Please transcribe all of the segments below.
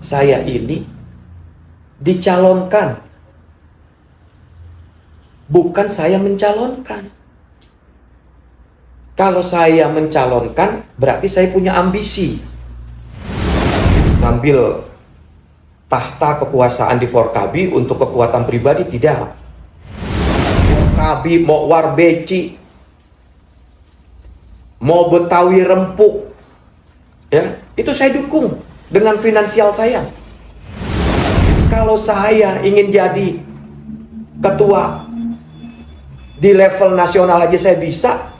Saya ini dicalonkan, bukan saya mencalonkan. Kalau saya mencalonkan, berarti saya punya ambisi ngambil tahta kekuasaan di Forkabi untuk kekuatan pribadi. Tidak. Forkabi mau Warbeci, mau Betawi Rempuk, ya, itu saya dukung dengan finansial saya. Kalau saya ingin jadi ketua di level nasional aja saya bisa.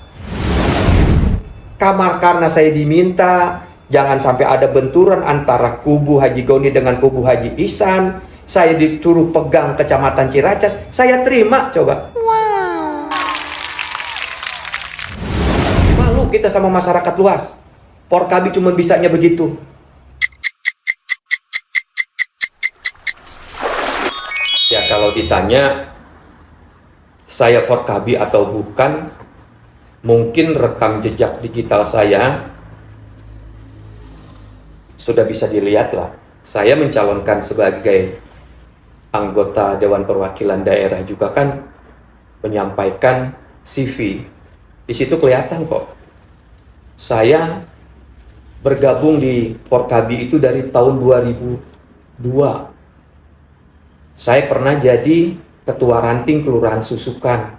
Karena saya diminta, jangan sampai ada benturan antara kubu Haji Goni dengan kubu Haji Ihsan. Saya disuruh pegang Kecamatan Ciracas, saya terima, coba. Wow. Malu kita sama masyarakat luas. Forkabi cuma bisanya begitu. Ya kalau ditanya saya Forkabi atau bukan, mungkin rekam jejak digital saya sudah bisa dilihat lah. Saya mencalonkan sebagai anggota Dewan Perwakilan Daerah juga kan menyampaikan CV. Di situ kelihatan kok. Saya bergabung di Forkabi itu dari tahun 2002. Saya pernah jadi ketua ranting Kelurahan Susukan.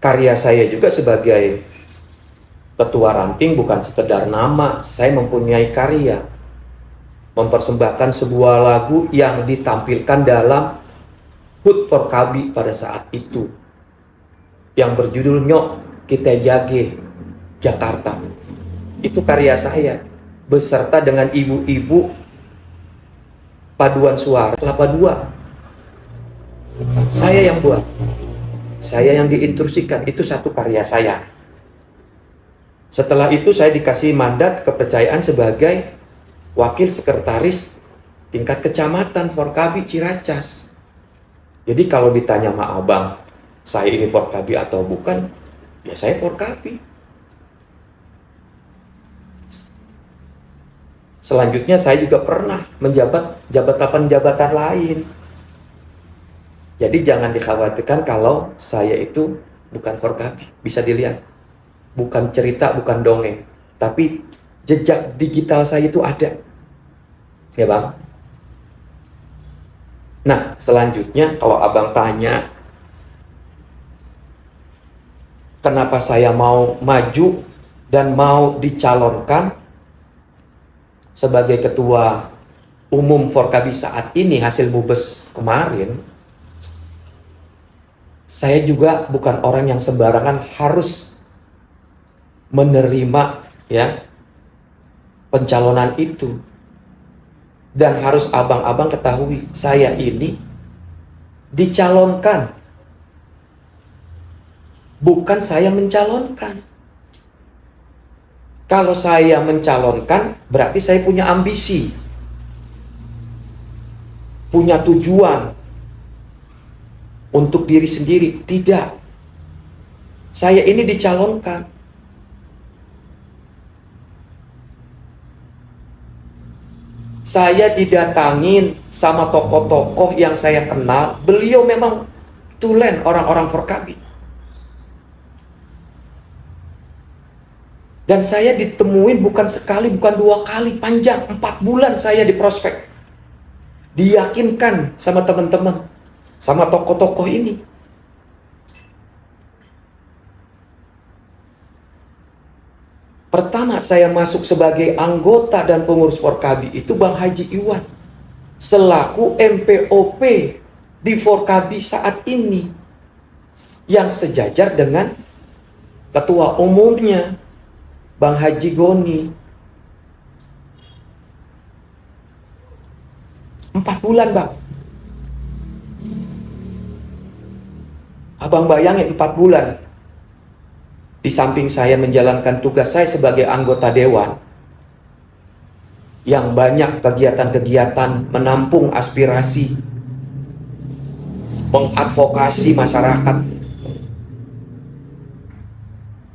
Karya saya juga sebagai ketua ranting bukan sekedar nama, saya mempunyai karya. Mempersembahkan sebuah lagu yang ditampilkan dalam HUT Forkabi pada saat itu. Yang berjudul Nyok Kita Jage Jakarta. Itu karya saya. Beserta dengan ibu-ibu paduan suara Kelapa II. Saya yang buat. Saya yang diinstruksikan, itu satu karya saya. Setelah itu saya dikasih mandat kepercayaan sebagai wakil sekretaris tingkat kecamatan Forkabi Ciracas. Jadi kalau ditanya sama abang, saya ini Forkabi atau bukan, ya saya Forkabi. Selanjutnya saya juga pernah menjabat jabatan-jabatan lain. Jadi jangan dikhawatirkan kalau saya itu bukan Forkabi. Bisa dilihat. Bukan cerita, bukan dongeng. Tapi jejak digital saya itu ada. Ya Bang? Nah, selanjutnya kalau Abang tanya, kenapa saya mau maju dan mau dicalonkan sebagai ketua umum Forkabi saat ini hasil Mubes kemarin, saya juga bukan orang yang sembarangan harus menerima ya pencalonan itu. Dan harus abang-abang ketahui, saya ini dicalonkan, bukan saya mencalonkan. Kalau saya mencalonkan, berarti saya punya ambisi, punya tujuan untuk diri sendiri. Tidak. Saya ini dicalonkan. Saya didatangin sama tokoh-tokoh yang saya kenal. Beliau memang tulen orang-orang Forkabi. Dan saya ditemuin bukan sekali, bukan dua kali, panjang 4 bulan saya di prospek. Diyakinkan sama teman-teman, sama tokoh-tokoh ini. Pertama saya masuk sebagai anggota dan pengurus Forkabi itu Bang Haji Iwan. Selaku MPOP di Forkabi saat ini. Yang sejajar dengan ketua umumnya Bang Haji Goni. 4 bulan Bang. Abang bayangin 4 bulan. Di samping saya menjalankan tugas saya sebagai anggota dewan. Yang banyak kegiatan-kegiatan menampung aspirasi. Mengadvokasi masyarakat.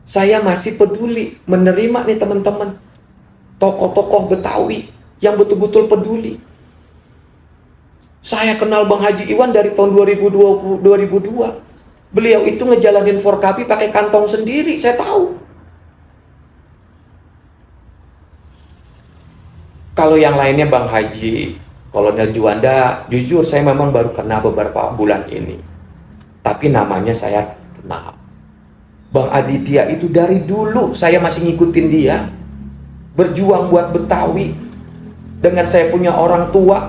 Saya masih peduli menerima nih teman-teman. tokoh-tokoh Betawi yang betul-betul peduli. Saya kenal Bang Haji Iwan dari tahun 2002. Beliau itu ngejalanin Forkabi pakai kantong sendiri, saya tahu. Kalau yang lainnya Bang Haji, Kolonel Juanda, jujur saya memang baru kenal beberapa bulan ini. Tapi namanya saya kenal. Bang Aditya itu dari dulu saya masih ngikutin dia. Berjuang buat Betawi. Dengan saya punya orang tua,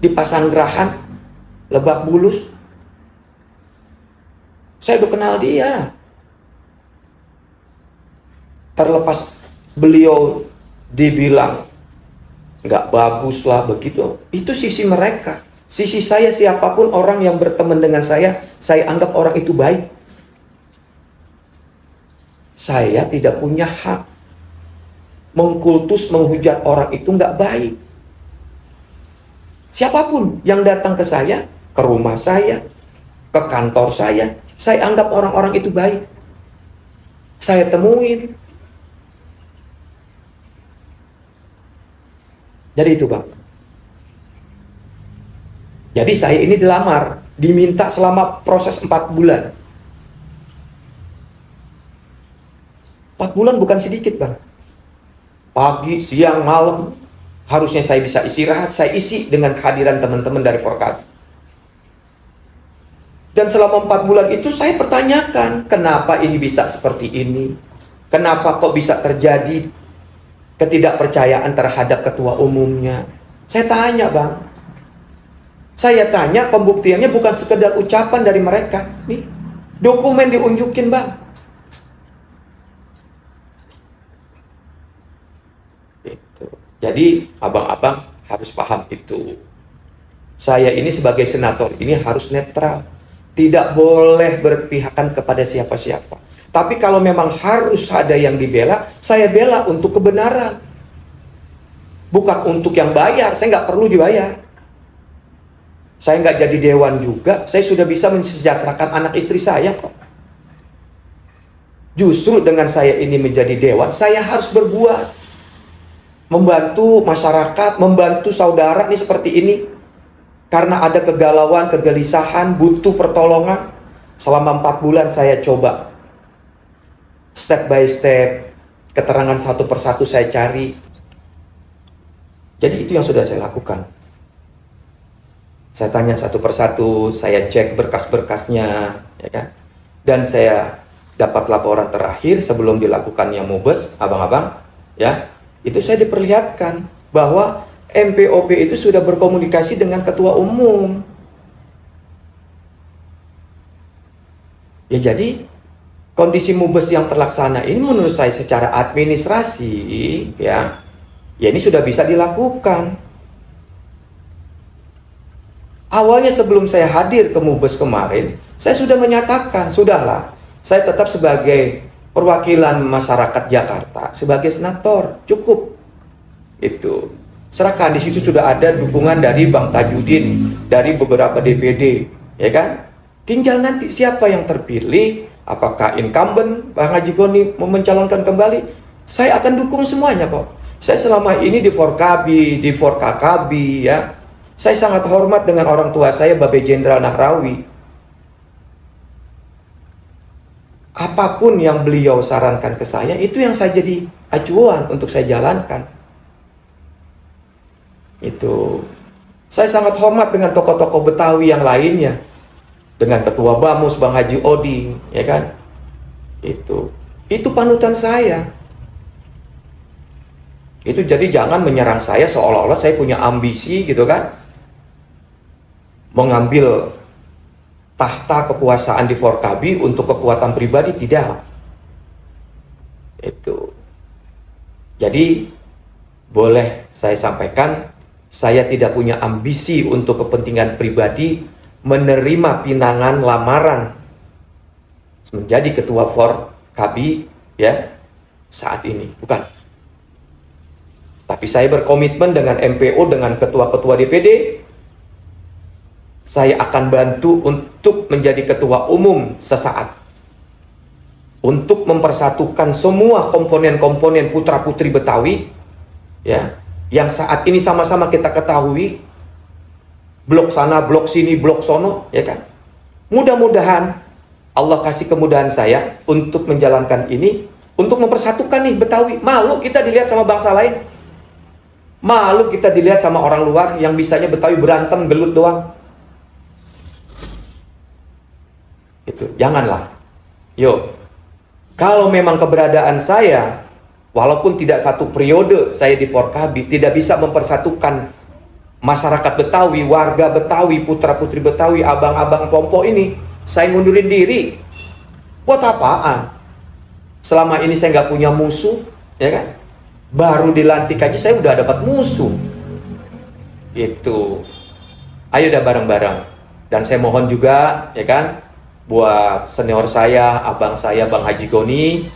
di Pasanggerahan, Lebak Bulus. Saya udah kenal dia. Terlepas beliau dibilang nggak bagus lah begitu, itu sisi mereka. Sisi saya, siapapun orang yang berteman dengan saya anggap orang itu baik. Saya tidak punya hak mengkultus, menghujat orang itu nggak baik. Siapapun yang datang ke saya, ke rumah saya, ke kantor saya anggap orang-orang itu baik. Saya temuin. Jadi itu Bang. Jadi saya ini dilamar, diminta selama proses 4 bulan. 4 bulan bukan sedikit Bang. Pagi, siang, malam, harusnya saya bisa istirahat, saya isi dengan kehadiran teman-teman dari Forkabi. Dan selama 4 bulan itu saya pertanyakan, kenapa ini bisa seperti ini? Kenapa kok bisa terjadi ketidakpercayaan terhadap ketua umumnya? Saya tanya Bang. Saya tanya, pembuktiannya bukan sekedar ucapan dari mereka. Nih, dokumen diunjukin Bang. Jadi abang-abang harus paham itu. Saya ini sebagai senator ini harus netral. Tidak boleh berpihakan kepada siapa-siapa. Tapi kalau memang harus ada yang dibela, saya bela untuk kebenaran. Bukan untuk yang bayar, saya nggak perlu dibayar. Saya nggak jadi dewan juga, saya sudah bisa mensejahterakan anak istri saya kok. Justru dengan saya ini menjadi dewan, saya harus berbuat. Membantu masyarakat, membantu saudara nih seperti ini. Karena ada kegalauan, kegelisahan, butuh pertolongan. Selama 4 bulan saya coba. Step by step, keterangan satu persatu saya cari. Jadi itu yang sudah saya lakukan. Saya tanya satu persatu, saya cek berkas-berkasnya, ya kan? Dan saya dapat laporan terakhir sebelum dilakukannya mubes, abang-abang, ya. Itu saya diperlihatkan bahwa MPOP itu sudah berkomunikasi dengan ketua umum. Ya jadi kondisi mubes yang terlaksana ini menurut saya secara administrasi ya ini sudah bisa dilakukan. Awalnya sebelum saya hadir ke mubes kemarin, saya sudah menyatakan, sudahlah, saya tetap sebagai perwakilan masyarakat Jakarta sebagai senator, cukup itu. Serahkan di situ sudah ada dukungan dari Bang Tajudin, dari beberapa DPD, ya kan? Tinggal nanti siapa yang terpilih, apakah incumbent Bang Haji Goni mau mencalonkan kembali, saya akan dukung semuanya kok. Saya selama ini di Forkabi, di Forkakabi, ya, saya sangat hormat dengan orang tua saya, Babe Jenderal Nahrawi. Apapun yang beliau sarankan ke saya, itu yang saya jadi acuan untuk saya jalankan. Itu. Saya sangat hormat dengan tokoh-tokoh Betawi yang lainnya. Dengan Ketua Bamus, Bang Haji Oding, ya kan? Itu panutan saya. Itu jadi jangan menyerang saya seolah-olah saya punya ambisi gitu kan. Mengambil tahta kekuasaan di Forkabi untuk kekuatan pribadi, tidak. Itu. Jadi boleh saya sampaikan, saya tidak punya ambisi untuk kepentingan pribadi menerima pinangan lamaran menjadi ketua Forkabi ya saat ini, bukan. Tapi saya berkomitmen dengan MPO, dengan ketua-ketua DPD. Saya akan bantu untuk menjadi ketua umum sesaat. untuk mempersatukan semua komponen-komponen putra-putri Betawi, ya, yang saat ini sama-sama kita ketahui, blok sana, blok sini, blok sono, ya kan? Mudah-mudahan Allah kasih kemudahan saya untuk menjalankan ini, untuk mempersatukan nih Betawi. Malu kita dilihat sama bangsa lain. Malu kita dilihat sama orang luar yang bisanya Betawi berantem, gelut doang. Itu, janganlah. Yo, kalau memang keberadaan saya, walaupun tidak satu periode saya di Porkabi, tidak bisa mempersatukan masyarakat Betawi, warga Betawi, putra-putri Betawi, abang-abang Pompo ini, saya mundurin diri. Buat apaan? Selama ini saya nggak punya musuh, ya kan? Baru dilantik aja saya udah dapat musuh. Itu. Ayo dah bareng-bareng. Dan saya mohon juga, ya kan, buat senior saya, abang saya, Bang Haji Goni,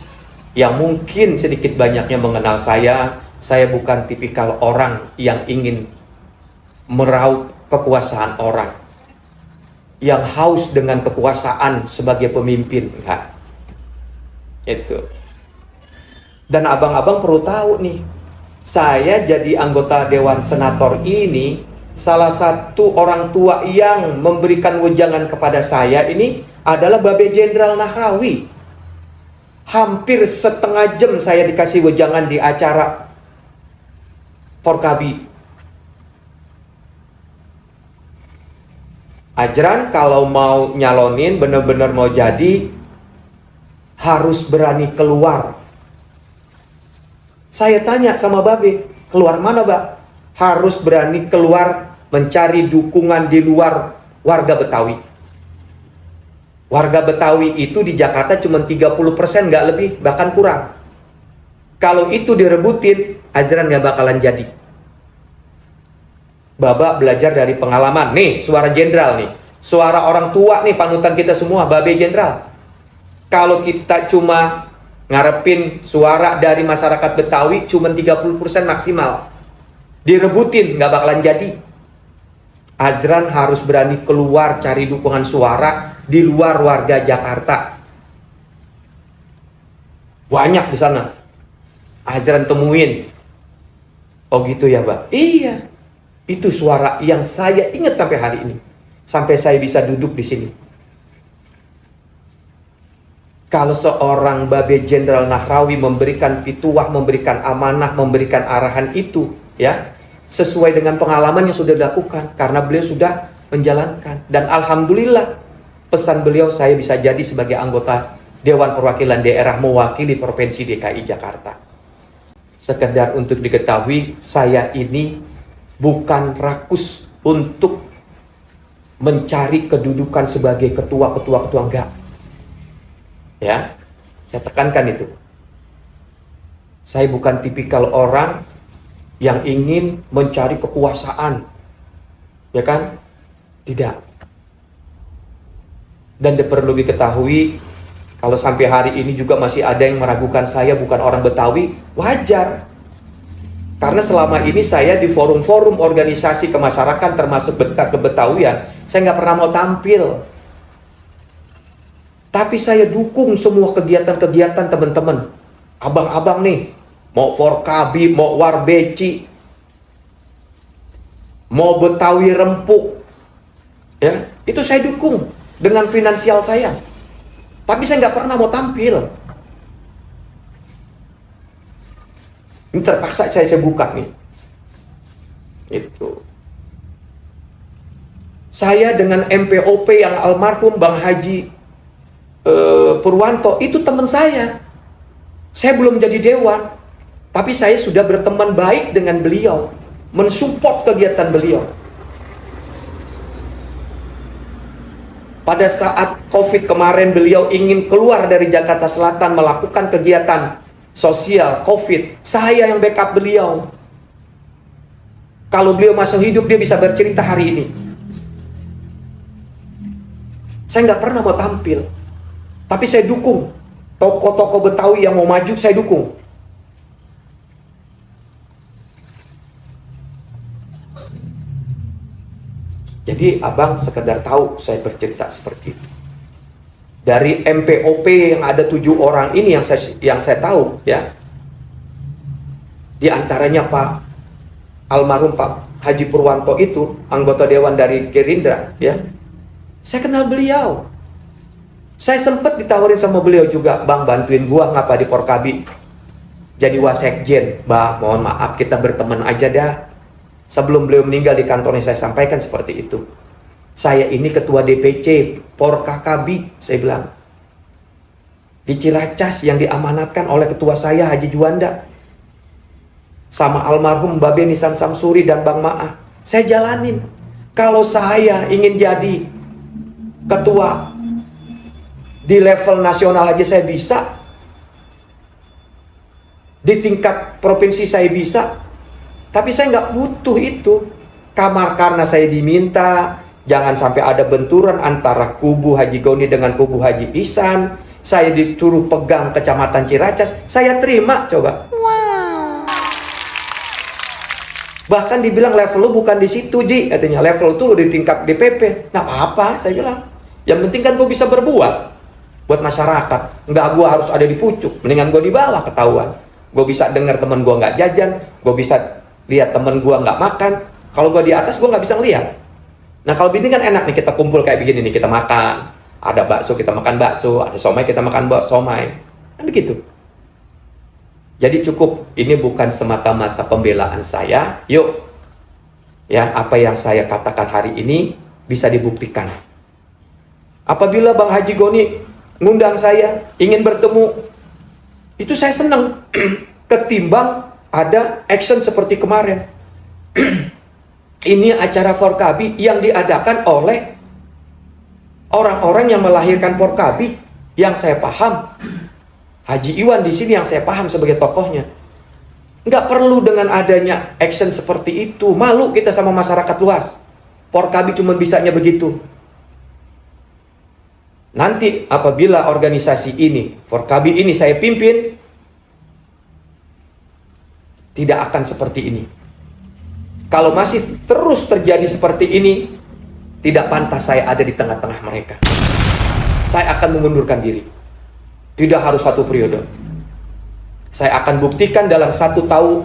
yang mungkin sedikit banyaknya mengenal saya bukan tipikal orang yang ingin meraup kekuasaan orang, yang haus dengan kekuasaan sebagai pemimpin. Enggak. Itu. Dan abang-abang perlu tahu nih, saya jadi anggota Dewan Senator ini, salah satu orang tua yang memberikan wejangan kepada saya ini adalah Babe Jenderal Nahrawi. Hampir setengah jam saya dikasih wejangan di acara Porkabi. Ajran kalau mau nyalonin, bener-bener mau jadi, harus berani keluar. Saya tanya sama Babe, keluar mana, Mbak? Harus berani keluar mencari dukungan di luar warga Betawi. Warga Betawi itu di Jakarta cuma 30%, nggak lebih, bahkan kurang. Kalau itu direbutin, Azran nggak bakalan jadi. Baba belajar dari pengalaman. Nih, suara jenderal nih. Suara orang tua nih, panutan kita semua, Babe Jenderal. Kalau kita cuma ngarepin suara dari masyarakat Betawi cuma 30% maksimal, direbutin, nggak bakalan jadi. Azran harus berani keluar cari dukungan suara di luar warga Jakarta. Banyak di sana. Azran temuin. Oh gitu ya, Mbak? Iya. Itu suara yang saya ingat sampai hari ini. Sampai saya bisa duduk di sini. Kalau seorang Babe Jenderal Nahrawi memberikan pituah, memberikan amanah, memberikan arahan itu, ya, sesuai dengan pengalaman yang sudah dilakukan, karena beliau sudah menjalankan. Dan alhamdulillah, pesan beliau saya bisa jadi sebagai anggota Dewan Perwakilan Daerah mewakili Provinsi DKI Jakarta. Sekedar untuk diketahui, saya ini bukan rakus untuk mencari kedudukan sebagai ketua-ketua enggak. Ya, saya tekankan itu. Saya bukan tipikal orang yang ingin mencari kekuasaan, ya kan? Tidak. Dan perlu diketahui, kalau sampai hari ini juga masih ada yang meragukan saya bukan orang Betawi, wajar. Karena selama ini saya di forum-forum organisasi kemasyarakatan termasuk kebetawian, saya nggak pernah mau tampil. Tapi saya dukung semua kegiatan-kegiatan teman-teman. Abang-abang nih, mau Porkabi, mau Warbeci, mau Betawi Rempuk, ya, itu saya dukung dengan finansial saya. Tapi saya nggak pernah mau tampil. Ini terpaksa saya buka nih. Itu. Saya dengan MPOP yang almarhum Bang Haji Purwanto itu teman saya. Saya belum jadi dewan, tapi saya sudah berteman baik dengan beliau, mensupport kegiatan beliau. Pada saat COVID kemarin beliau ingin keluar dari Jakarta Selatan melakukan kegiatan sosial COVID, saya yang backup beliau. Kalau beliau masih hidup, dia bisa bercerita hari ini. Saya nggak pernah mau tampil, tapi saya dukung tokoh-tokoh Betawi yang mau maju, saya dukung. Jadi abang sekedar tahu saya bercerita seperti itu. Dari MPOP yang ada 7 orang ini yang saya tahu, ya. Di antaranya Pak almarhum Pak Haji Purwanto itu anggota dewan dari Gerindra, ya. Saya kenal beliau. Saya sempat ditawarin sama beliau juga, Bang, bantuin gua ngapa di Porkabi jadi wasekjen. Bang, mohon maaf, kita berteman aja dah. Sebelum beliau meninggal di kantornya saya sampaikan seperti itu. Saya ini ketua DPC Porkakabi, saya bilang. Di Ciracas yang diamanatkan oleh ketua saya Haji Juanda. Sama almarhum Mbak Beni San Samsuri dan Bang Maah. Saya jalanin. Kalau saya ingin jadi ketua di level nasional aja saya bisa. Di tingkat provinsi saya bisa. Tapi saya nggak butuh itu. Karena saya diminta, jangan sampai ada benturan antara kubu Haji Goni dengan kubu Haji Ihsan. Saya dituruh pegang kecamatan Ciracas, saya terima, coba. Wow. Bahkan dibilang level lu bukan di situ, Ji, katanya. Level tuh di tingkat DPP. Nah, apa? Saya bilang. Yang penting kan gue bisa berbuat buat masyarakat. Nggak gue harus ada di pucuk. Mendingan gue di bawah ketahuan. Gue bisa dengar temen gue nggak jajan, gue bisa lihat temen gue nggak makan. Kalau gue di atas, gue nggak bisa ngeliat. Nah, kalau begini kan enak nih, kita kumpul kayak begini nih, kita makan. Ada bakso, kita makan bakso. Ada somai, kita makan somai. Kan begitu. Jadi cukup, ini bukan semata-mata pembelaan saya. Yuk, ya, apa yang saya katakan hari ini bisa dibuktikan. Apabila Bang Haji Goni ngundang saya, ingin bertemu, itu saya senang. Ketimbang ada action seperti kemarin. Ini acara Porkabi yang diadakan oleh orang-orang yang melahirkan Porkabi, yang saya paham. Haji Iwan di sini yang saya paham sebagai tokohnya. Nggak perlu dengan adanya action seperti itu. Malu kita sama masyarakat luas. Porkabi cuma bisanya begitu. Nanti apabila organisasi ini, Porkabi ini saya pimpin, tidak akan seperti ini. Kalau masih terus terjadi seperti ini, tidak pantas saya ada di tengah-tengah mereka. Saya akan mengundurkan diri. Tidak harus 1 periode. Saya akan buktikan dalam 1-2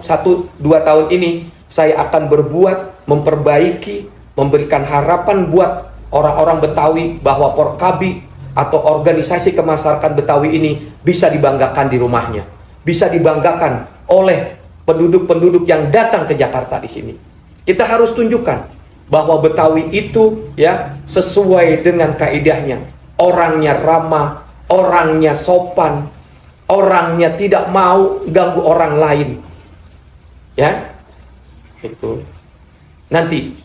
tahun ini, saya akan berbuat, memperbaiki, memberikan harapan buat orang-orang Betawi bahwa Porkabi atau organisasi kemasyarakatan Betawi ini bisa dibanggakan di rumahnya. Bisa dibanggakan oleh penduduk-penduduk yang datang ke Jakarta di sini. Kita harus tunjukkan bahwa Betawi itu, ya, sesuai dengan kaidahnya. Orangnya ramah, orangnya sopan, orangnya tidak mau ganggu orang lain. Ya. Itu. Nanti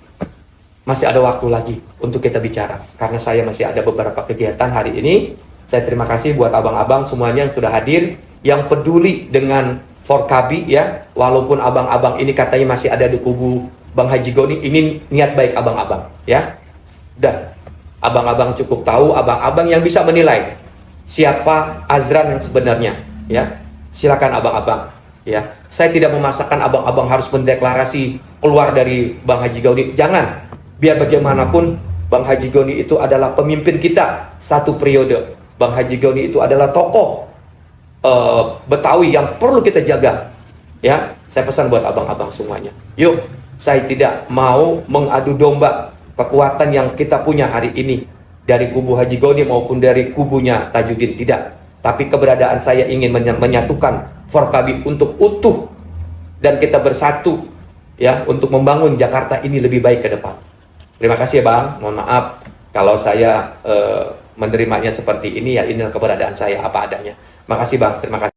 masih ada waktu lagi untuk kita bicara, karena saya masih ada beberapa kegiatan hari ini. Saya terima kasih buat abang-abang semuanya yang sudah hadir, yang peduli dengan Porkabi, ya. Walaupun abang-abang ini katanya masih ada di kubu Bang Haji Goni, ini niat baik abang-abang, ya. Dan abang-abang cukup tahu, abang-abang yang bisa menilai siapa Azran yang sebenarnya, ya. Silakan abang-abang, ya. Saya tidak memaksakan abang-abang harus mendeklarasi keluar dari Bang Haji Goni. Jangan. Biar bagaimanapun Bang Haji Goni itu adalah pemimpin kita 1 periode. Bang Haji Goni itu adalah tokoh Betawi yang perlu kita jaga, ya. Saya pesan buat abang-abang semuanya, yuk. Saya tidak mau mengadu domba kekuatan yang kita punya hari ini dari kubu Haji Goni maupun dari kubunya Tajudin, tidak. Tapi keberadaan saya ingin menyatukan Porkabi untuk utuh dan kita bersatu, ya, untuk membangun Jakarta ini lebih baik ke depan. Terima kasih ya, Bang. Mohon maaf kalau saya menerimanya seperti ini, ya. Inilah keberadaan saya apa adanya. Makasih, Bang. Terima kasih.